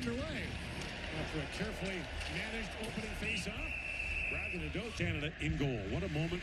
underway. After a carefully managed opening face-off, Bradley Nadeau, Canada in goal. What a moment.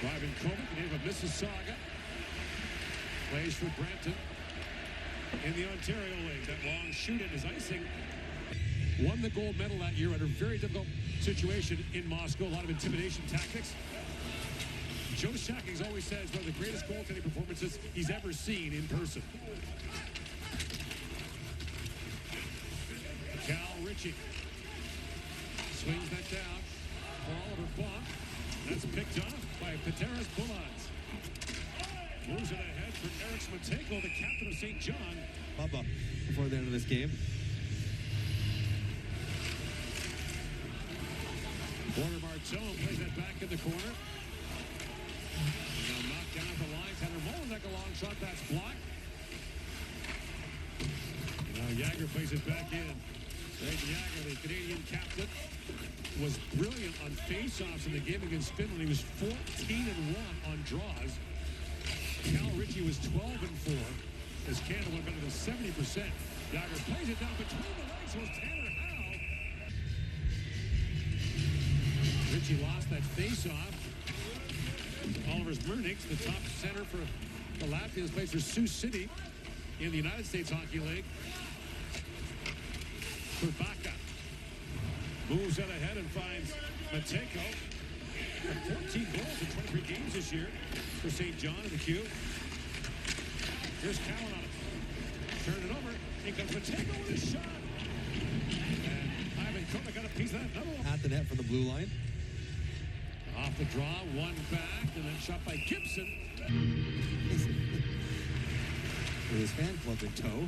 Ivan Kovic, the native of Mississauga, plays for Brampton in the Ontario League. That long shoot in his icing. Won the gold medal that year under a very difficult situation in Moscow. A lot of intimidation tactics. Joe Sakic always says one of the greatest goaltending performances he's ever seen in person. Cal Ritchie swings that down for Oliver Bonk. That's picked off by Peteris Bulans. Moves it ahead for Eric Smateko, the captain of St. John. Bubba before the end of this game. Border Martone plays that back in the corner. Now knocked down at the line. Tanner Molenbeek, a long shot. That's blocked. Now Jagger plays it back in. Craig Jagger, the Canadian captain, was brilliant on face-offs in the game against Finland. He was 14-1 on draws. Cal Ritchie was 12-4 as Canada went better than 70%. Jagger plays it down between the legs. Was Tanner Howe. Ritchie lost that face-off. Oliver Murnix, the top center for the Latvians, plays for Sioux City in the United States Hockey League. Kubaka moves it ahead and finds Mateko. 14 goals in 23 games this year for St. John in the queue. Here's Cowan on it. Turn it over. In comes Mateko with his shot. And Ivan Kovic got a piece of that. Another one. At the net from the blue line. Off the draw, one back, and then shot by Gibson. With his fan club in tow.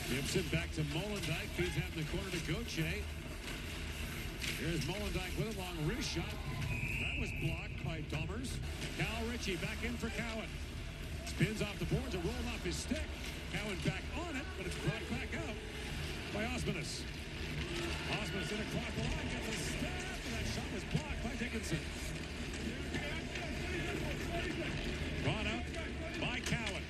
Gibson back to Molenbeek. Feeds out in the corner to Gauthier. Here's Molenbeek with a long wrist shot. That was blocked by Domers. Cal Ritchie back in for Cowan. Spins off the boards and rolled off his stick. Cowan back on it, but it's brought back out by Osmanis. Osmanis in across the line, gets a stab, and that shot was blocked by Dickinson. Brought out by Cowan.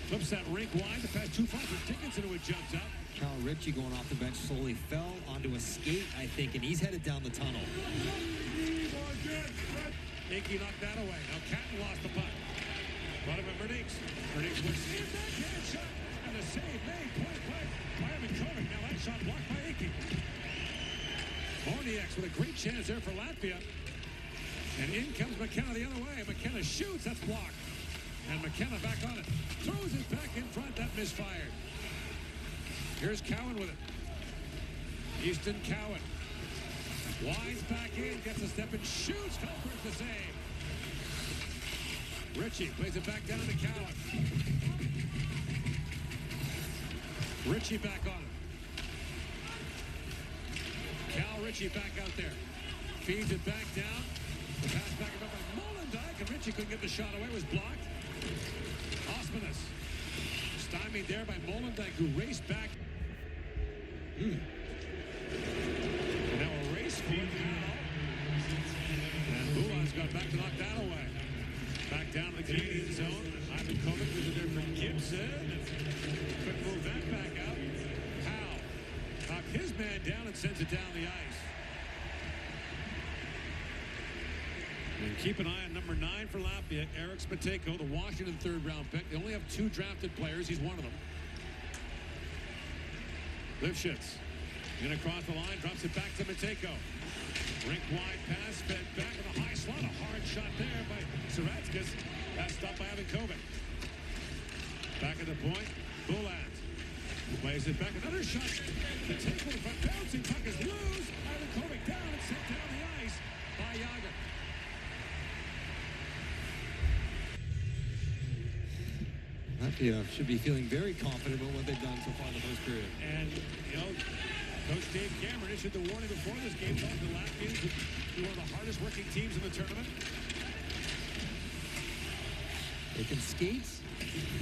Flips that rink wide. The pass too far for Dickinson, who had jumped up. Cal Ritchie going off the bench slowly fell onto a skate, I think, and he's headed down the tunnel. Icky knocked that away. Now Catton lost the puck. Brought him at Murnix. Murnix was in backhand shot, and the save made point by Ivan Kovic. Now that shot blocked by Icky. Mornieks with a great chance there for Latvia. And in comes McKenna the other way. McKenna shoots. That's blocked. And McKenna back on it. Throws it back in front. That misfired. Here's Cowan with it. Easton Cowan. Winds back in. Gets a step and shoots. Felberg the save. Ritchie plays it back down to Cowan. Ritchie back on it. Cal Ritchie back out there. Feeds it back down. The pass back up by Molenbeek, and Ritchie couldn't get the shot away. It was blocked. Osmanis stymied there by Molenbeek, who raced back. Now a race for it now. And Bulan's got back to knock that away. Back down to the Canadian zone. Ivan Kovic was in there for Gibson. And couldn't move that back out. Howe knocked his man down and sends it down the ice. And keep an eye on number 9 for Latvia, Eric Smateko, the Washington third-round pick. They only have 2 drafted players. He's one of them. Lifshitz in across the line, drops it back to Mateko. Rink-wide pass, fed back in a high slot. A hard shot there by Saratskas. That's stopped by Ivan Kovic. Back at the point, Bulans plays it back. Another shot. Mateko, the front bouncing puck is loose. Ivan Kovic down and sent down the ice by Jagger. Latvia should be feeling very confident about what they've done so far in the first period. And, you know, Coach Dave Cameron issued the warning before this game, talking to the Latvians to be one of the hardest working teams in the tournament. They can skate,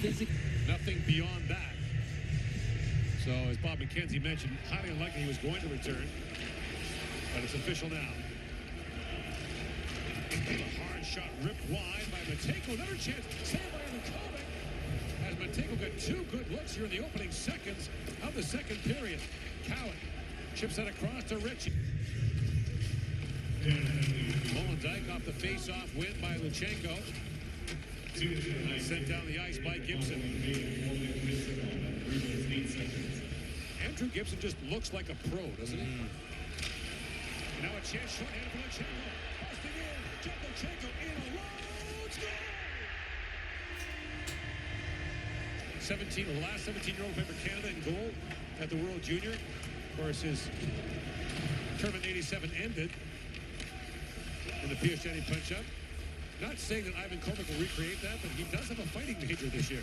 physically. Nothing beyond that. So, as Bob McKenzie mentioned, highly unlikely he was going to return. But it's official now. A hard shot ripped wide by Mateko. Another chance. Saved by Ivan Kovic. As Mateko got 2 good looks here in the opening seconds of the second period. Cowan chips that across to Ritchie. Molendijk off the face-off win by Luchenko. Sent down the ice by Gibson. Andrew Gibson just looks like a pro, doesn't he? Now a chance short-handed for Luchenko. Busting in. Luchenko in alone. Score! 17 of the last 17-year-old played for Canada in goal at the World Junior. Of course, his term in 87 ended in the Piachetti punch-up. Not saying that Ivan Kovic will recreate that, but he does have a fighting major this year.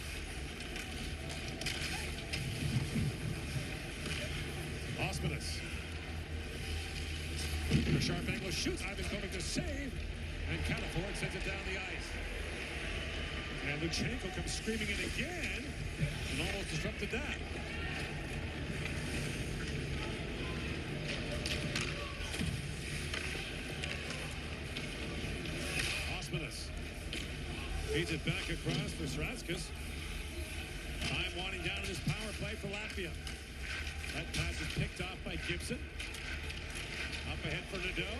Osmanis. A sharp angle shoots. Ivan Kovic to save. And Cataford sends it down the ice. And Luchenko comes screaming in again and almost disrupted that. Osmanis feeds it back across for Sratskas. Time winding down in this power play for Latvia. That pass is picked off by Gibson. Up ahead for Nadeau.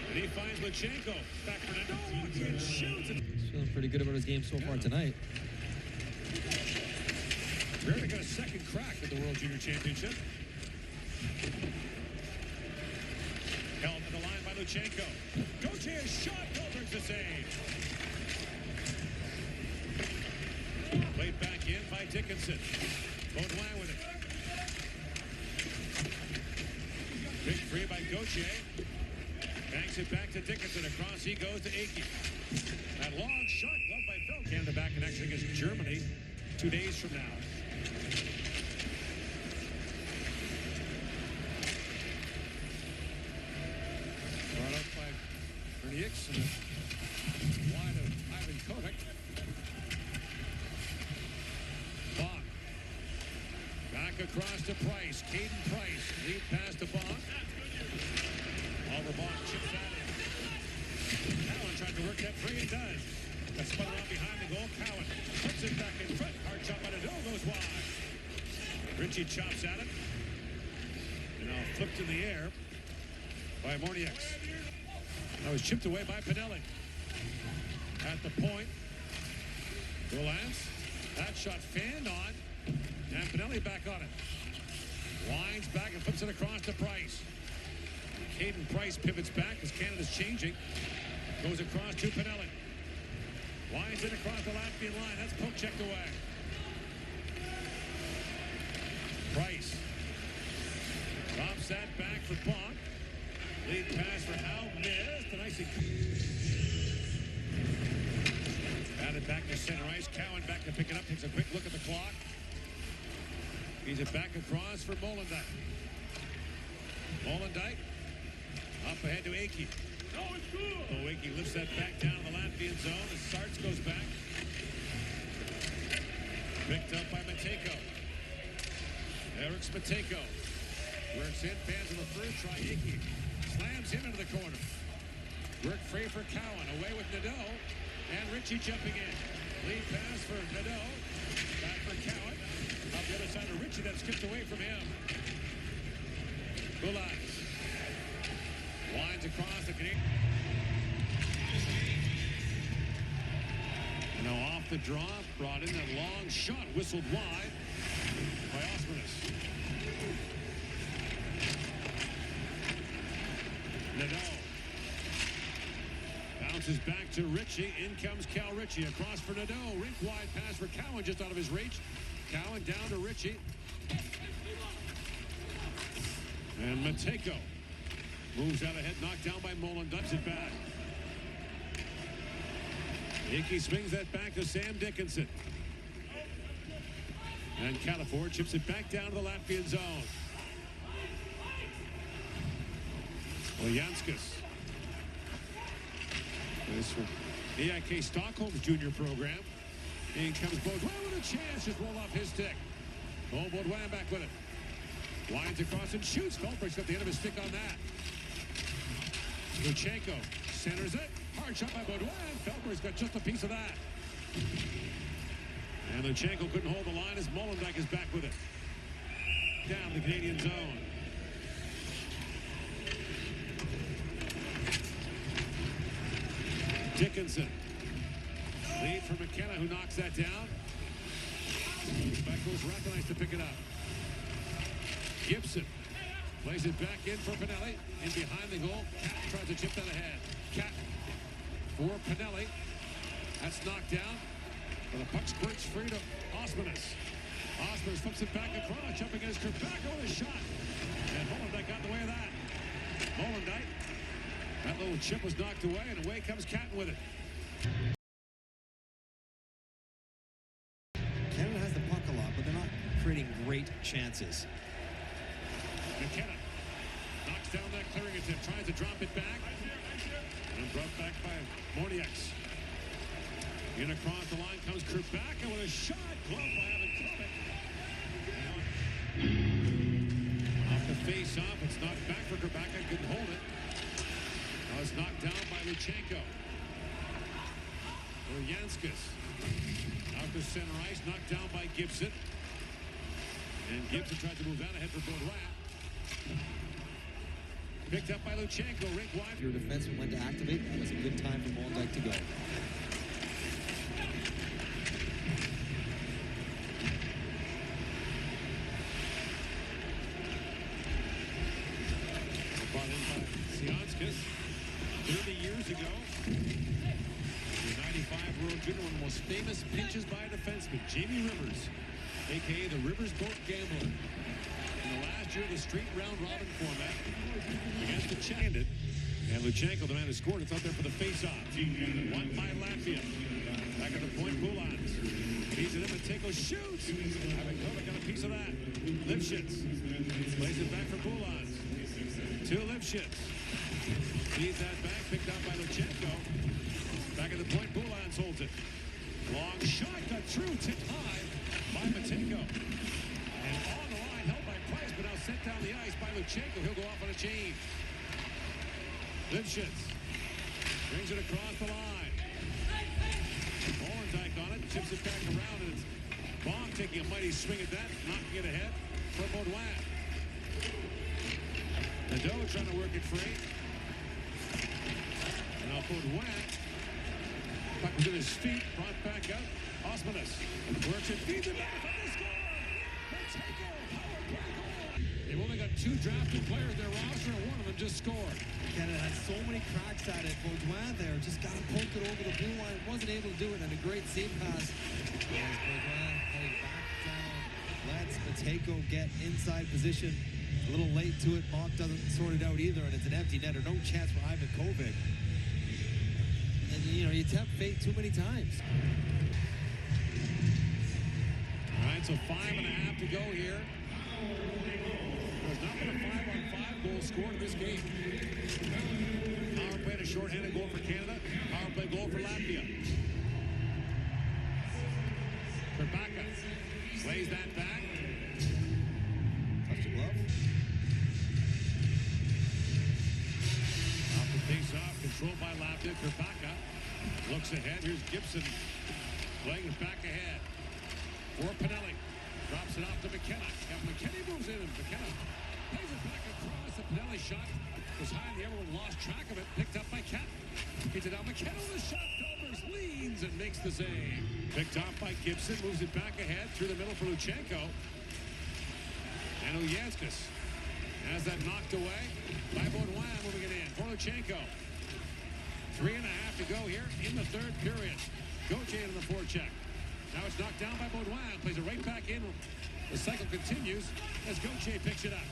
And he finds Luchenko. Back for Nadeau. And shoots. He's feeling pretty good about his game so far tonight. Rarely got a second crack at the World Junior Championship. Held at the line by Luchenko. Gauthier shot. Goldberg's the save. Played back in by Dickinson. Baudouin with it. Big free by Gauthier. Banks it back to Dickinson. Across he goes to Akey. That long shot gloved by Phil. Canada back in action against Germany 2 days from now. Brought up by Bernier and wide of Ivan Kovic. Bach. Back across to Price. Caden Price. Lead pass to Bach. Oliver Bach chips at it. Cowan trying to work that free and does. That spun around behind the goal. Cowan puts it back in front. Hard shot by Nadeau goes wide. Ritchie chops at it. And now flipped in the air by Mornieks. That was chipped away by Pinelli. At the point. Rolance. That shot fanned on. And Pinelli back on it. Winds back and flips it across to Price. Caden Price pivots back as Canada's changing. Goes across to Pinelli. Winds it across the Latvian line. That's poke checked away. Price. Drops that back for Bach. Lead pass for Howe. Missed. And icing. Batted back to center ice. Cowan back to pick it up. Takes a quick look at the clock. Feeds it back across for Molendijk. Molendijk. Up ahead to Akey. Oh, Akey lifts that back down in the Latvian zone as Sarts goes back. Picked up by Matejko. Eric Matejko. Works in, fans on the first try. Akey slams him into the corner. Work free for Cowan. Away with Nadeau. And Ritchie jumping in. Lead pass for Nadeau. Back for Cowan. Up the other side of Ritchie that skipped away from him. Bullocks. Winds across the Canadian. Now off the draw, brought in that long shot, whistled wide by Osmanis. Nadeau bounces back to Ritchie. In comes Cal Ritchie across for Nadeau. Rink wide pass for Cowan just out of his reach. Cowan down to Ritchie. And Matejko moves out ahead, knocked down by Mullen, dumps it back. Akey swings that back to Sam Dickinson. And Cataford chips it back down to the Latvian zone. Janskas. This for EIK Stockholm's junior program. In comes Baudouin with a chance, just roll off his stick. Oh, Baudouin back with it. Winds across and shoots. Feldberg's got the end of his stick on that. Luchenko centers it. Hard shot by Baudouin. Feldberg's got just a piece of that. And Luchenko couldn't hold the line as Molendijk is back with it. down the Canadian zone. Dickinson. Lead for McKenna, who knocks that down. Beckles recognized to pick it up. Gibson plays it back in for Pinelli. In behind the goal. Cat tries to chip that ahead. Cat for Pinelli. That's knocked down. But the puck squirts free to Osmanis. Osmanis flips it back across, jumping against Krabaka with a shot. And Holendijk got in the way of that. Holendijk. That little chip was knocked away, and away comes Catton with it. Canada has the puck a lot, but they're not creating great chances. McKenna knocks down that clearing attempt, tries to drop it back. And brought back by Moniax. In across the line comes Krabaka with a shot. Glove by Evan Kovic. Off the face-off, it's knocked back for Krabaka. Couldn't hold it. Now it's knocked down by Luchenko. Or Janskis. Out to center ice, knocked down by Gibson. And Gibson tried to move that ahead for Baudouin. Picked up by Luchenko, rink wide. If your defenseman went to activate, that was a good time for Holendijk to go. Brought in by Janskis 30 years ago. The 95 World Junior, one of the most famous pinches by a defenseman, Jamie Rivers, a.k.a. the Rivers Boat Gambler. In the last year of the street round robin format against the Chandit. And Luchenko, the man who scored, it's out there for the face-off. Won by Latvia. Back at the point, Boulans. Feeds it in, Mateko shoots. Ivan Kovic got a piece of that. Lipschitz plays it back for Boulans. To Lipschitz. Feeds that back, picked out by Luchenko. Back at the point, Boulans holds it. Long shot, got through, tipped high by Mateko. And on the line, held by Price, but now sent down the ice by Luchenko. He'll go off on a change. Lipschitz brings it across the line. Holendijk on it, chips it back around, and it's Baum taking a mighty swing at that, knocking it ahead for Baudouin. Nadeau trying to work it free. And now Baudouin, puck was in his feet, brought back up. Osmanis works it, feeds it back, and they score! Mateko, power play goal! They've only got 2 drafted players in their roster, and one of them just scored. Canada had so many cracks at it. Baudouin there just got to poke it over the blue line. Wasn't able to do it, and a great seam pass. As Baudouin heading back down, lets Mateko get inside position. A little late to it. Mock doesn't sort it out either, and it's an empty netter. No chance for Ivan Kovic. And, you know, you tempt fate too many times. All right, so 5.5 to go here. There's not been a 5-on-5 goal scored in this game. Power play and a shorthanded goal for Canada. Power play goal for Latvia. Krabaka plays that back. Touch the glove. Off the face-off, controlled by Latvia. Krabaka looks ahead. Here's Gibson playing it back ahead for Pinelli. Drops it off to McKenna. McKenna moves in, and McKenna plays it back across. The Pinelli shot was high in the air. Everyone lost track of it. Picked up by Cat. Gets it out. McKenna with a shot. Delvers leans and makes the save. Picked off by Gibson. Moves it back ahead through the middle for Luchenko. And Uyanskas has that knocked away by Baudouin, moving it in for Luchenko. 3.5 to go here in the third period. Gauthier in the forecheck. Now it's knocked down by Baudouin. Plays it right back in. The cycle continues as Gauthier picks it up.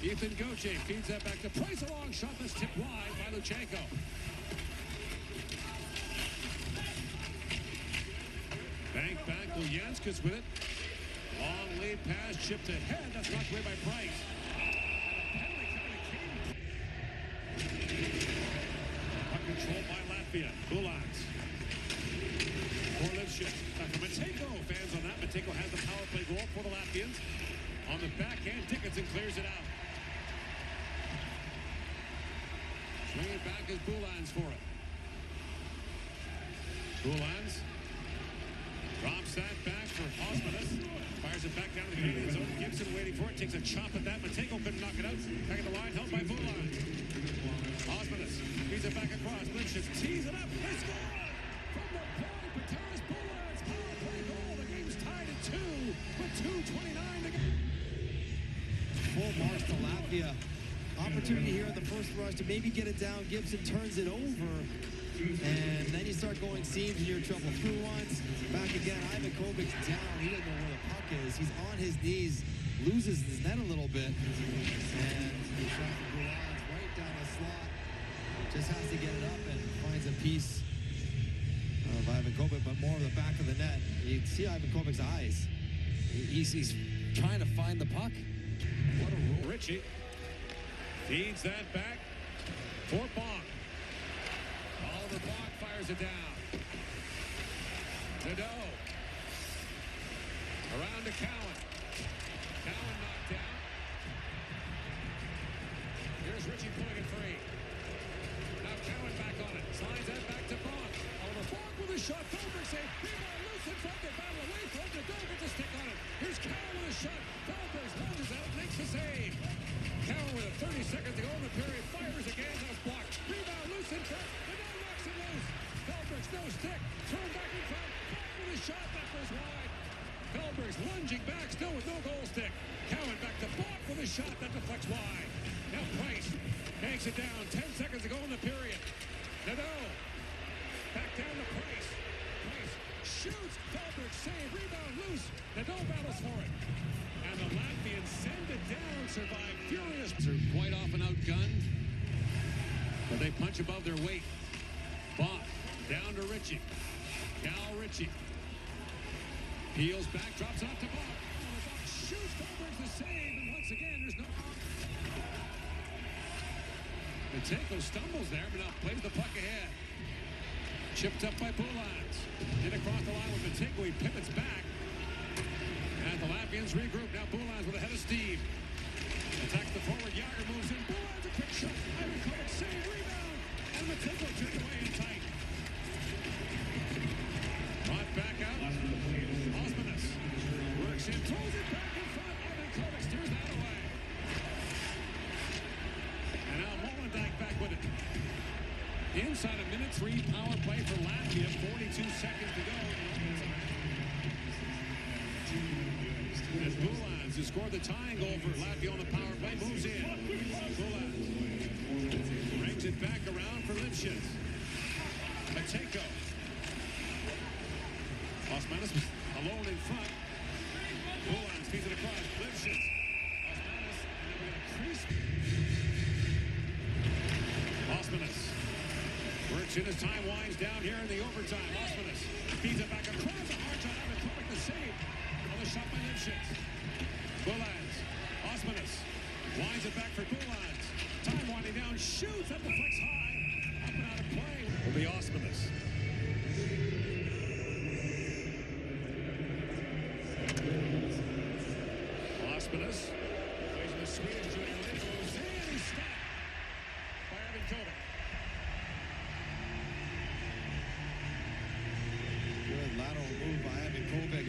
Ethan Gauthier feeds that back to Price. A long shot that's tipped wide by Luchenko. Bank back, Uyanskas with it. Long lead pass, chipped ahead. That's knocked away by Price. And a penalty coming to Canada. Puck controlled by Latvia. Boulans. For Lipschitz. For Mateko. Fans on that. Mateko has the power play goal for the Latvians. On the backhand, Dickinson clears it out. Swing it back as Boulans for it. Boulans drops that back for Osmanis. Fires it back down to the Canadian zone. Gibson waiting for it. Takes a chop at that. Matejko couldn't knock it out. Back at the line. Held by Bulan. Osmanis feeds it back across. Lynch tees it up. They score! From the point, Pataris Bulan's power play goal. The game's tied at 2 with 2:29 to go. Full marks to Latvia. Opportunity here in the first rush to maybe get it down. Gibson turns it over. And then you start going seams and you're in trouble. Through once, back again. Ivan Kovic's down. He doesn't know where the puck is. He's on his knees, loses his net a little bit. And the shot from Bulan's right down the slot. Just has to get it up and finds a piece of Ivan Kovic, but more of the back of the net. You can see Ivan Kovic's eyes. He's trying to find the puck. What a roll. Ritchie feeds that back for Bonk. Oliver Bonk fires it down. Nadeau. Around to Cowan. Cowan knocked down. Here's Ritchie pulling it free. Now Cowan back on it. Slides that back to Bonk. Oliver Bonk with a shot. Feldberg save. Rebound loose in front. They battle away from it. Nadeau gets a stick on it. Here's Cowan with a shot. Feldberg lunges out. Makes the save. Cowan with a 30 seconds to go in the period. Fires again. That's blocked. Rebound loose in front. Nadeau knocks it loose. Feldberg's no stick. Thrown back in front. Bonk with a shot. That goes wide. Feldberg's lunging back. Still with no goal stick. Cowan back to Bonk with a shot. That deflects wide. Now Price hangs it down. 10 seconds to go in the period. Nadeau back down to Price. Price shoots. Feldberg save. Rebound loose. Nadeau battles for it. And the Latvians send it down. Survive furious. They're quite often outgunned, but they punch above their weight. Bonk down to Ritchie. Cal Ritchie peels back, drops off to Bonk. Bonk shoots. Feldberg's the save, and once again, there's no. Matejko stumbles there, but now plays the puck ahead. Chipped up by Bulans. In across the line with Matejko. He pivots back. And the Latvians regroup. Now Bulans with a head of steam. Attacks the forward. Yager moves in. Bulans a quick shot. Ivan Kovic save. Rebound. And Matejko turned away in tight. Brought back out. Osmanis works in. Throws it back in front. Ivan Kovic steers that away. And now Molendyk back with it. Inside a minute 3 power play for Latvia. 42 seconds to go. As Bulans, who scored the tying goal for Latvia on the power play, moves in. Bulans brings it back around for Lipschitz. Matejko. Osmanis was alone in front. Bulans feeds it across. Lipschitz. Osmanis. And then we got a crease. Osmanis works in as time winds down here in the overtime. Osmanis feeds it back across the hard shot. Ivan Kovic the save. Another shot by Lipschitz. Bulans. Osmanis winds it back for Bulans. Time winding down. Shoots. That deflects high. Up and out of play. Will be Osmanis. Osmanis plays in the Swedish junior league. Goes in. He's stopped by Ivan Kovic. Good lateral move by Ivan Kovic.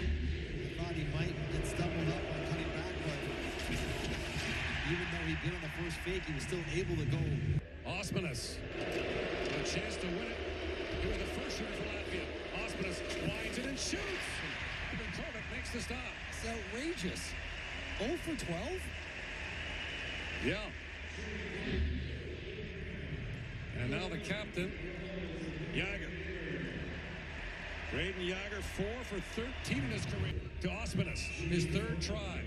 Thought he might get stumbled up on cutting back, but even though he'd been on the first fake, he was still able to go. Osmanis, a chance to win it. He was the first shooter for Latvia. Osmanis winds it and shoots. Ivan Kovic makes the stop. It's outrageous. 0 for 12? Yeah. And now the captain, Yager. Braden Yager, 4 for 13 in his career. To Osmanis, his third try.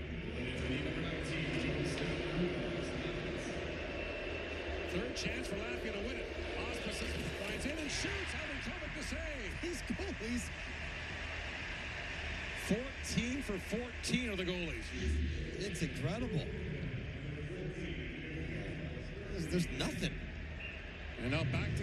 Third chance for Latvia to win it. Osmanis finds in and shoots. Ivan Kovic the save. These goalies. 14 for 14 are the goalies. It's incredible. There's nothing. And now back to